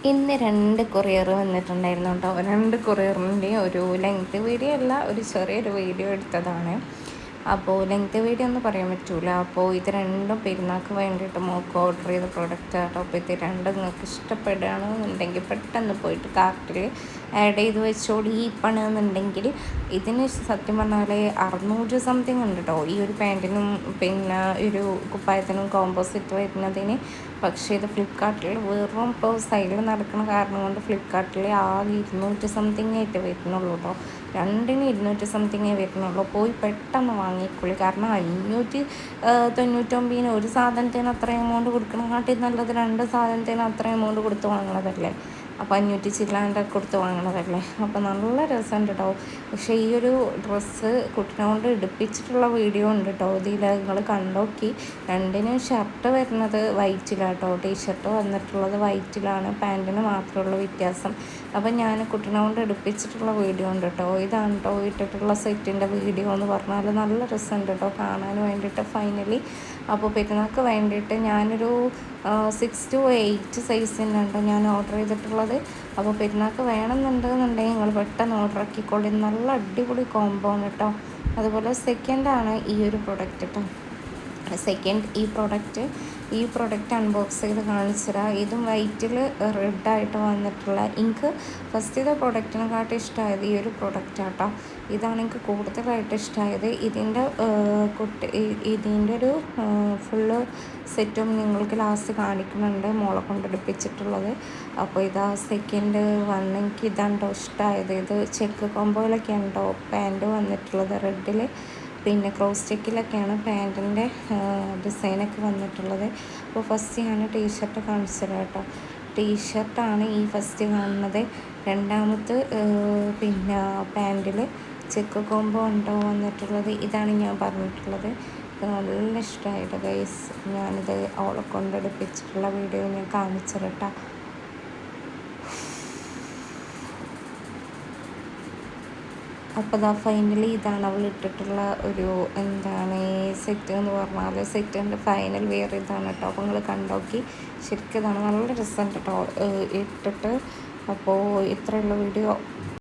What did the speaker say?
ഇന്ന് 2 കൊറിയർ വന്നിട്ടുണ്ടായിരുന്നു കേട്ടോ. 2 കൊറിയറിൻ്റെയും ഒരു ലെങ്ത് വീഡിയോ അല്ല, ഒരു ചെറിയൊരു വീഡിയോ എടുത്തതാണ്. അപ്പോൾ ലെങ്ത് വീഡിയോ ഒന്നും പറയാൻ പറ്റില്ല. അപ്പോൾ ഇത് രണ്ടും പെരുന്നാൾക്ക് വേണ്ടിയിട്ട് മോൾക്ക് ഓർഡർ ചെയ്ത പ്രൊഡക്റ്റ് ആട്ടോ. അപ്പോൾ ഇത് രണ്ടും നിങ്ങൾക്ക് ഇഷ്ടപ്പെടുകയാണെന്നുണ്ടെങ്കിൽ പെട്ടെന്ന് പോയിട്ട് കാർട്ടിൽ ആഡ് ചെയ്ത് വെച്ചോളി. ഈ പണമെന്നുണ്ടെങ്കിൽ ഇതിന് സത്യം പറഞ്ഞാൽ 600 സംതിങ് ഉണ്ട് കേട്ടോ, ഈ ഒരു പാൻറ്റിനും പിന്നെ ഒരു കുപ്പായത്തിനും കോമ്പോസിറ്റ് വരുന്നതിന്. പക്ഷേ ഇത് ഫ്ലിപ്കാർട്ടിൽ വെറും ഇപ്പോൾ സൈഡിൽ നടക്കുന്ന കാരണം കൊണ്ട് ഫ്ലിപ്കാർട്ടിൽ ആകെ 200 സംതിങ് ആയിട്ട് വരുന്നുള്ളൂ കേട്ടോ. രണ്ടിന് 200 സംതിങ്ങേ വരുന്നുള്ളൂ. പോയി പെട്ടെന്ന് വാങ്ങിക്കൊള്ളി. കാരണം 599 ഒരു സാധനത്തിന് അത്ര എമൗണ്ട് കൊടുക്കണക്കാട്ടി നല്ലത് 2 സാധനത്തിന് അത്ര എമൗണ്ട് കൊടുത്ത് വാങ്ങണതല്ലേ. അപ്പോൾ 500 ചില്ലാണ്ട് കൊടുത്ത് വാങ്ങണതല്ലേ. അപ്പോൾ നല്ല രസമുണ്ട് കേട്ടോ. പക്ഷേ ഈ ഒരു ഡ്രസ്സ് കുട്ടീനെ കൊണ്ട് എടുപ്പിച്ചിട്ടുള്ള വീഡിയോ ഉണ്ട് കേട്ടോ. ഇതിൽ നിങ്ങൾ കണ്ടോക്കി. രണ്ടിനും ഷർട്ട് വരുന്നത് വൈറ്റിലാട്ടോ, ടീഷർട്ട് വന്നിട്ടുള്ളത് വൈറ്റിലാണ്, പാൻറ്റിന് മാത്രമുള്ള വ്യത്യാസം. അപ്പം ഞാൻ കുട്ടീനെ കൊണ്ട് എടുപ്പിച്ചിട്ടുള്ള വീഡിയോ ഉണ്ട് കേട്ടോ. ഇതാണ് കേട്ടോ ഇട്ടിട്ടുള്ള സെറ്റിൻ്റെ വീഡിയോ എന്ന് പറഞ്ഞാൽ നല്ല രസമുണ്ട് കേട്ടോ കാണാൻ വേണ്ടിയിട്ട്. ഫൈനലി അപ്പോൾ പെരുന്നാൾക്ക് വേണ്ടിയിട്ട് ഞാനൊരു 6 to 8 സൈസിനുണ്ട് ഞാൻ ഓർഡർ ചെയ്തിട്ടുള്ളത്. അപ്പോൾ പെരുന്നാൾക്ക് വേണമെന്നുണ്ടെന്നുണ്ടെങ്കിൽ നിങ്ങൾ പെട്ടെന്ന് ഓർഡർ ആക്കിക്കോളി. നല്ല അടിപൊളി കോംബോ ആണ് കേട്ടോ. അതുപോലെ സെക്കൻഡാണ് ഈ ഒരു പ്രൊഡക്റ്റ് കേട്ടോ. സെക്കൻഡ് ഈ പ്രൊഡക്റ്റ് അൺബോക്സ് ചെയ്ത് കാണിച്ചുതരാം. ഇതും വൈറ്റിൽ റെഡായിട്ട് വന്നിട്ടുള്ള, എനിക്ക് ഫസ്റ്റ് ചെയ്ത പ്രൊഡക്റ്റിനെക്കാട്ടും ഇഷ്ടമായത് ഈ ഒരു പ്രൊഡക്റ്റ് ആട്ടോ. ഇതാണ് എനിക്ക് കൂടുതലായിട്ട് ഇഷ്ടമായത്. ഇതിൻ്റെ ഒരു ഫുള്ള് സെറ്റും നിങ്ങൾക്ക് ലാസ്റ്റ് കാണിക്കുന്നുണ്ട്, മോളെ കൊണ്ടെടുപ്പിച്ചിട്ടുള്ളത്. അപ്പോൾ ഇതാ സെക്കൻഡ് വന്ന് എനിക്ക് ഇതാണ് കേട്ടോ ഇഷ്ടമായത്. ഇത് ചെക്ക് കോമ്പോയിലൊക്കെയാണ് കേട്ടോ പാൻറ്റ് വന്നിട്ടുള്ളത് റെഡിൽ. പിന്നെ ക്രോസ് ചെക്കിലൊക്കെയാണ് പാൻറ്റിൻ്റെ ഡിസൈനൊക്കെ വന്നിട്ടുള്ളത്. അപ്പോൾ ഫസ്റ്റ് ഞാൻ ടീഷർട്ട് കാണിച്ചത് കേട്ടോ. ടീഷർട്ടാണ് ഈ ഫസ്റ്റ് കാണുന്നത്. രണ്ടാമത്തെ പിന്നെ പാൻറ്റിൽ ചെക്ക് കോംബോ ഉണ്ടോ വന്നിട്ടുള്ളത്. ഇതാണ് ഞാൻ പറഞ്ഞിട്ടുള്ളത്. നല്ല ഇഷ്ടമായിട്ട് ഗൈസ്. ഞാനിത് അവളെ കൊണ്ടെടുപ്പിച്ചിട്ടുള്ള വീഡിയോ ഞാൻ കാണിച്ചത് കേട്ടോ. അപ്പോൾ ഇതാ ഫൈനലി ഇതാണ് അവൾ ഇട്ടിട്ടുള്ള ഒരു എന്താണ് സെറ്റ് എന്ന് പറഞ്ഞാൽ, സെറ്റിൻ്റെ ഫൈനൽ വെയർ ഇതാണ് കേട്ടോ. അപ്പോൾ നിങ്ങൾ കണ്ടോക്കി. ശരിക്കും ഇതാണ് നല്ല രസമുണ്ട് കേട്ടോ ഇട്ടിട്ട്. അപ്പോൾ ഇത്രയുള്ള വീഡിയോ.